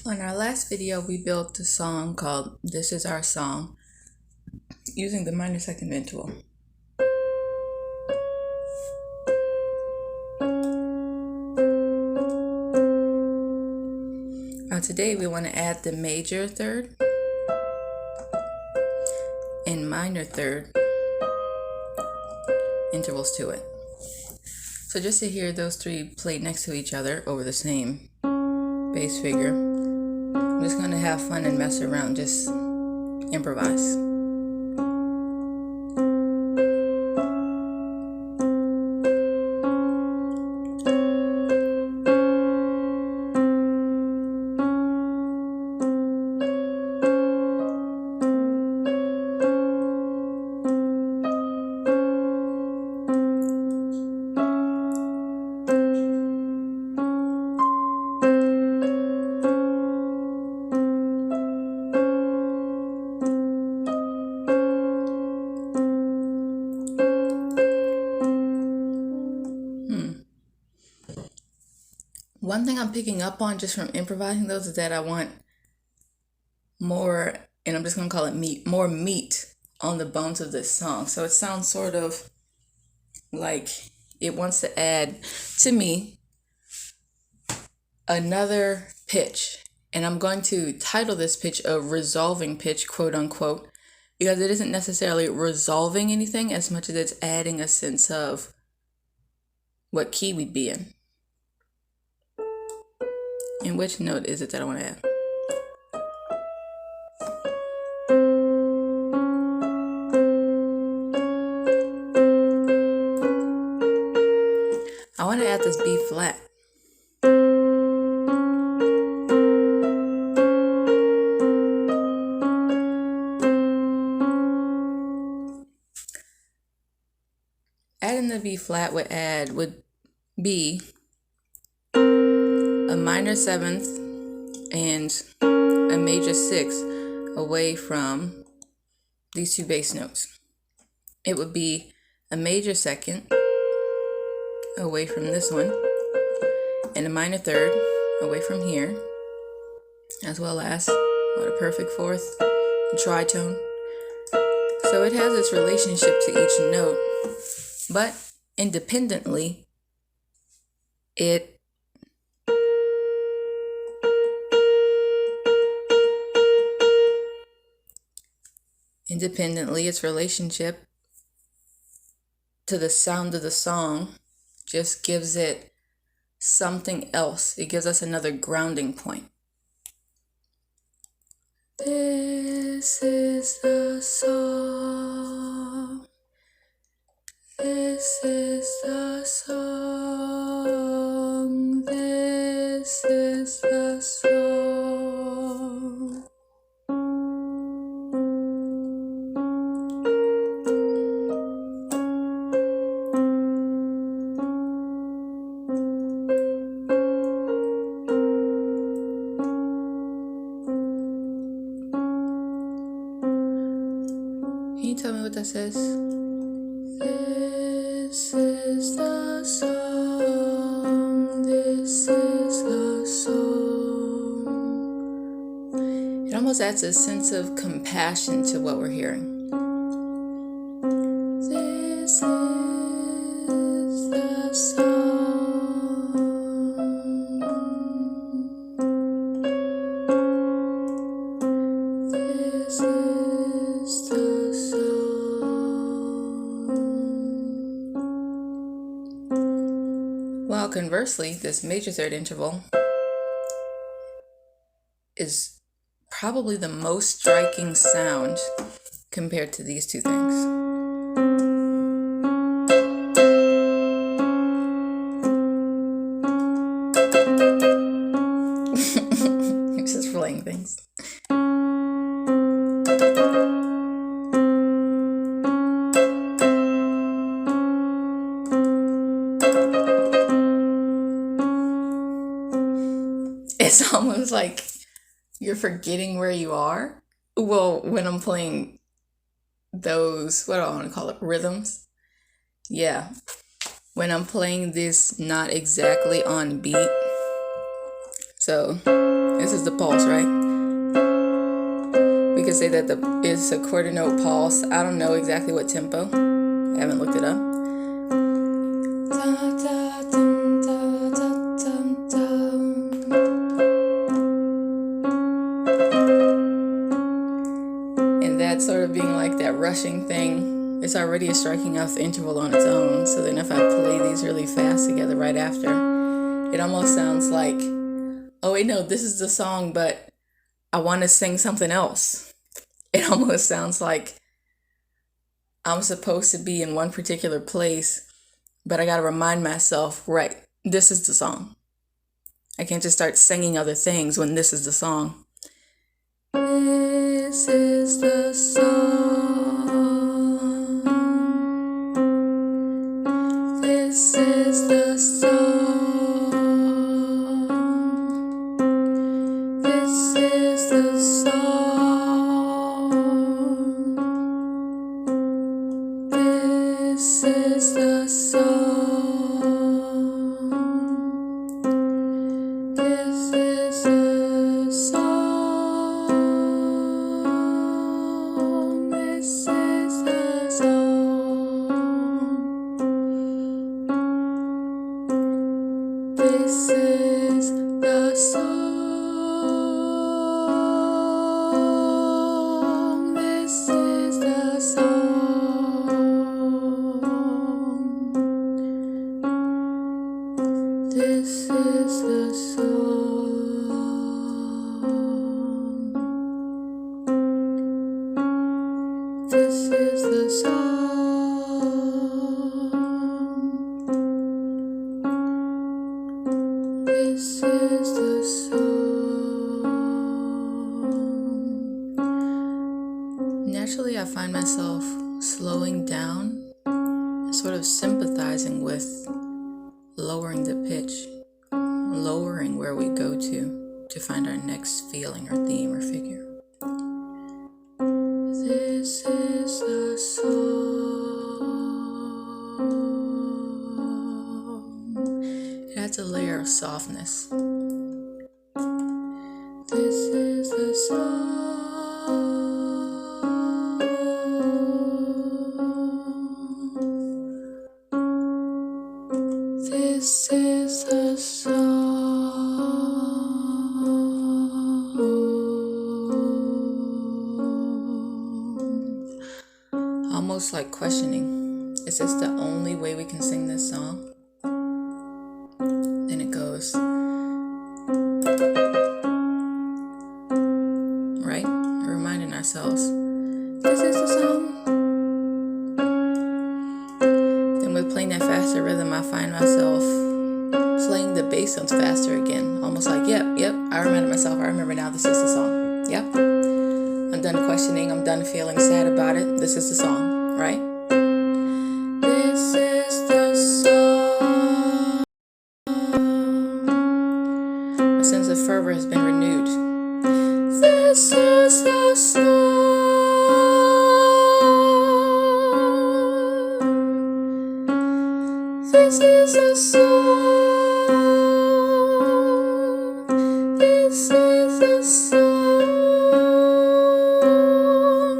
On our last video, we built a song called This Is Our Song using the minor second interval. Now today we want to add the major third and minor third intervals to it. So just to hear those three played next to each other over the same bass figure, I'm just going to have fun and mess around, just improvise. One thing I'm picking up on just from improvising those is that I want more, and I'm just going to call it meat, more meat on the bones of this song. So it sounds sort of like it wants to add, to me, another pitch. And I'm going to title this pitch a resolving pitch, quote unquote, because it isn't necessarily resolving anything as much as it's adding a sense of what key we'd be in. And which note is it that I want to add? I want to add this B flat. Adding the B flat would be a minor seventh and a major sixth away from these two bass notes. It would be a major second away from this one and a minor third away from here, as well as a perfect fourth, a tritone. So it has its relationship to each note, but independently its relationship to the sound of the song just gives it something else. It gives us another grounding point. This is the song. This is the song. This is the song. Can you tell me what that says? This is the song. This is the song. It almost adds a sense of compassion to what we're hearing. This is the song. This is the song. While conversely, this major third interval is probably the most striking sound compared to these two things. It's just playing things. It's almost like you're forgetting where you are. Well, when I'm playing those, what do I want to call it, rhythms? Yeah. When I'm playing this not exactly on beat, So this is the pulse, right? We could say that it's a quarter note pulse. I don't know exactly what tempo. I haven't looked it up. And that sort of being like that rushing thing, it's already a striking off interval on its own. So then if I play these really fast together right after, it almost sounds like, oh wait, no, this is the song, but I want to sing something else. It almost sounds like I'm supposed to be in one particular place, but I got to remind myself, right, this is the song. I can't just start singing other things when this is the song. This is the song. This is the song. This is the song. This is the song. This is the song. This is the song. This is the song. This is the song. This is the song. This is the song. This is the song. Naturally, I find myself slowing down, sort of sympathizing with lowering the pitch, lowering where we go to find our next feeling or theme or figure. This is the song. It adds a layer of softness. This is the song. This is the song. Almost like questioning, is this the only way we can sing this song? Then it goes, right? Reminding ourselves, this is the song. Then with playing that faster rhythm, I find myself playing the bass notes faster again. Almost like, yep, I reminded myself, I remember now, this is the song. Yep. I'm done questioning, I'm done feeling sad about it. This is the song, right? This is the song. My sense of fervor has been renewed. This is the song. This is the song. This is the song.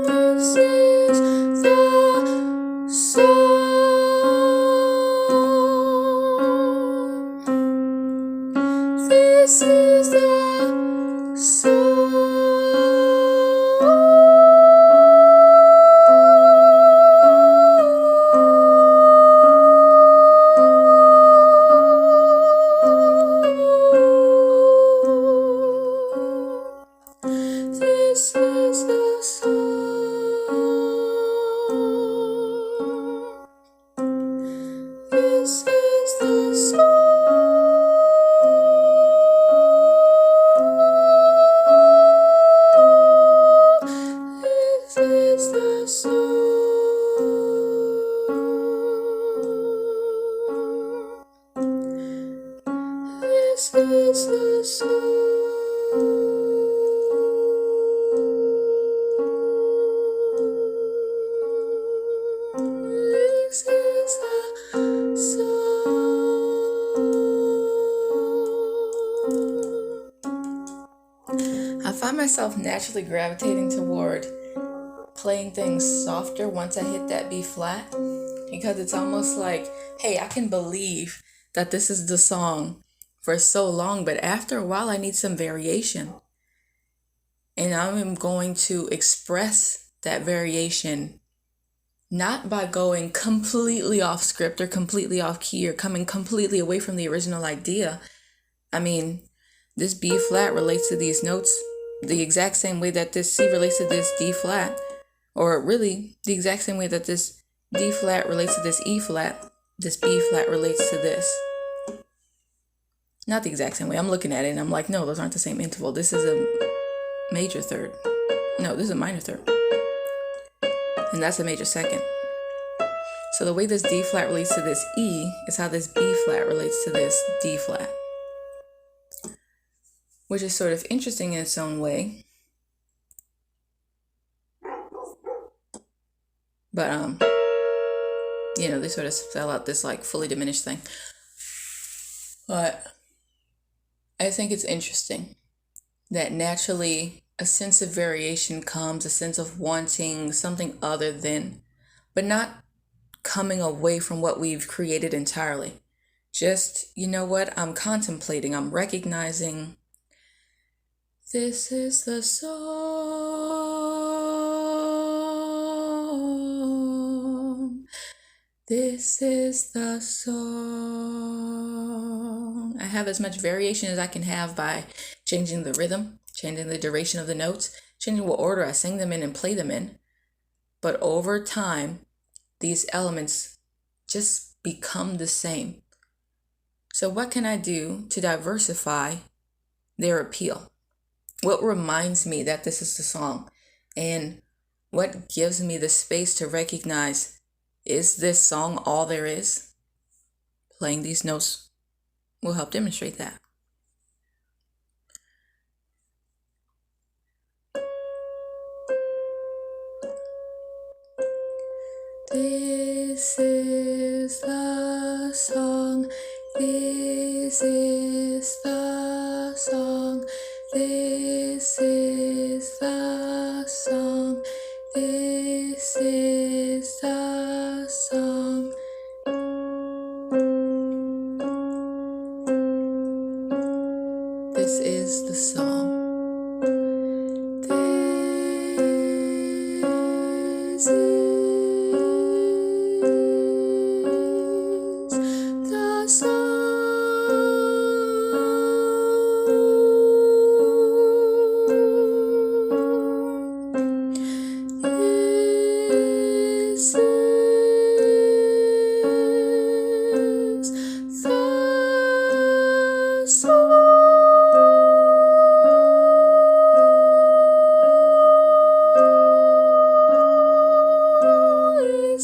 This is the song. This is the song. I find myself naturally gravitating toward playing things softer once I hit that B flat, because it's almost like, hey, I can believe that this is the song for so long, but after a while I need some variation. And I'm going to express that variation not by going completely off script or completely off key or coming completely away from the original idea. I mean, this B flat relates to these notes the exact same way that this C relates to this D flat, or really the exact same way that this D flat relates to this E flat, this B flat relates to this. Not the exact same way. I'm looking at it and I'm like, no, those aren't the same interval. This is a major third. No, this is a minor third. And that's a major second. So the way this D flat relates to this E is how this B flat relates to this D flat, which is sort of interesting in its own way. But they sort of spell out this like fully diminished thing. But I think it's interesting that naturally a sense of variation comes, a sense of wanting something other than, but not coming away from what we've created entirely. Just, you know what, I'm contemplating, I'm recognizing this is the song. This is the song. I have as much variation as I can have by changing the rhythm, changing the duration of the notes, changing what order I sing them in and play them in. But over time, these elements just become the same. So what can I do to diversify their appeal? What reminds me that this is the song? And what gives me the space to recognize, is this song all there is? Playing these notes will help demonstrate that. This is the song. This is the song. This is the song. This is the song. This is the song.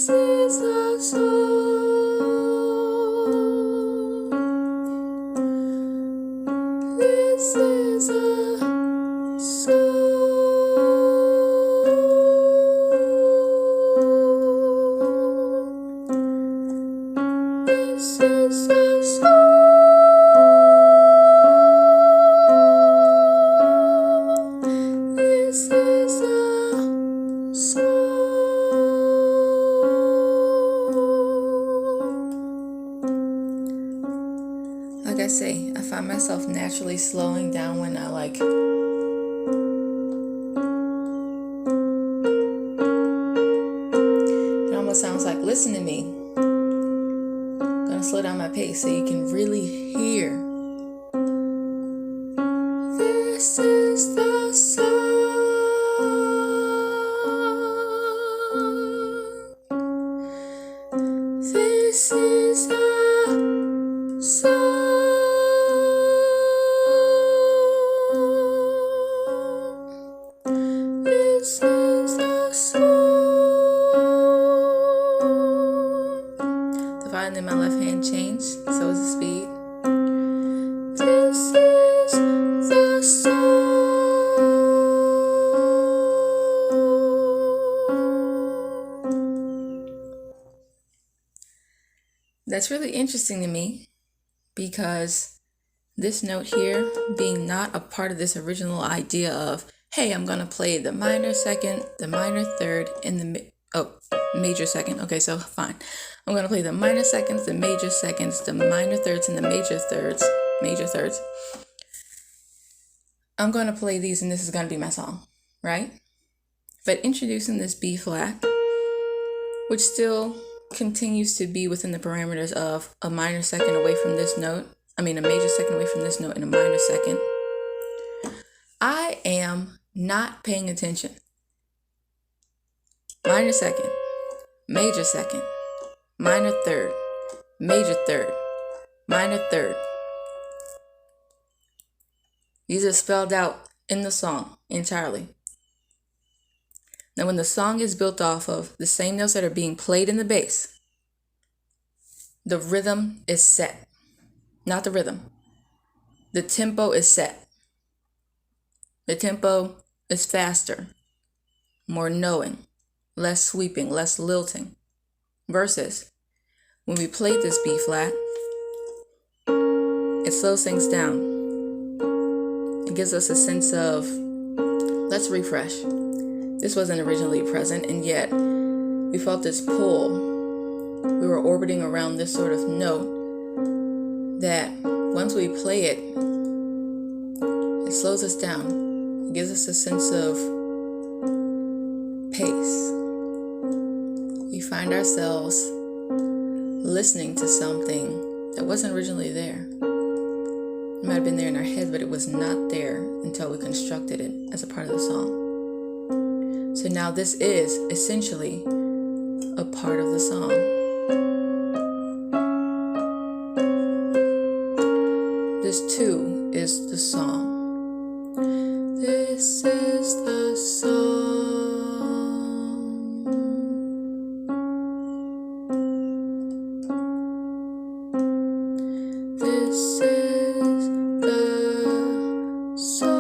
This is the song. Like I say, I find myself naturally slowing down when I it almost sounds like, listen to me. I'm gonna slow down my pace so you can really hear. This is the song. This is the song. This is the song. The volume in my left hand changed, so is the speed. This is the song. That's really interesting to me because this note here being not a part of this original idea of, hey, I'm going to play the minor second, the minor third, and the major second. Okay, so fine. I'm going to play the minor seconds, the major seconds, the minor thirds, and the major thirds. I'm going to play these, and this is going to be my song, right? But introducing this B flat, which still continues to be within the parameters of a minor second away from this note, a major second away from this note and a minor second, I am not paying attention. Minor second, major second, minor third, major third, minor third. These are spelled out in the song entirely. Now, when the song is built off of the same notes that are being played in the bass, the rhythm is set. Not the rhythm. The tempo is set. The tempo is faster, more knowing, less sweeping, less lilting. Versus when we played this B flat, it slows things down. It gives us a sense of, let's refresh. This wasn't originally present, and yet we felt this pull. We were orbiting around this sort of note that once we play it, it slows us down. It gives us a sense of pace. We find ourselves listening to something that wasn't originally there. It might have been there in our head, but it was not there until we constructed it as a part of the song. So now this is essentially a part of the song. This too is the song. This is the song. This is the song.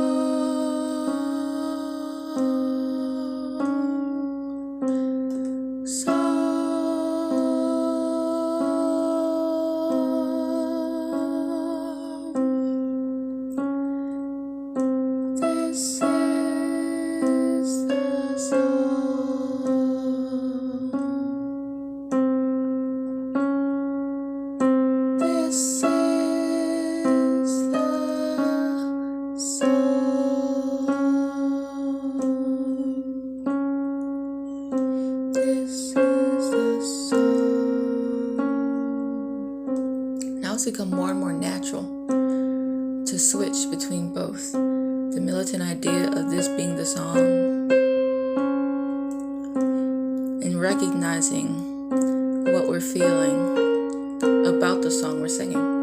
Now it's become more and more natural to switch between both the militant idea of this being the song and recognizing what we're feeling about the song we're singing.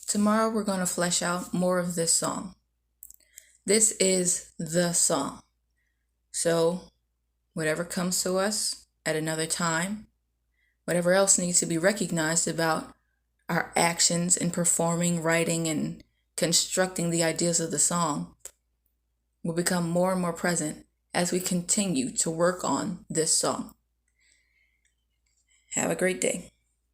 Tomorrow we're going to flesh out more of this song. This is the song. So whatever comes to us at another time, whatever else needs to be recognized about our actions in performing, writing, and constructing the ideas of the song will become more and more present as we continue to work on this song. Have a great day.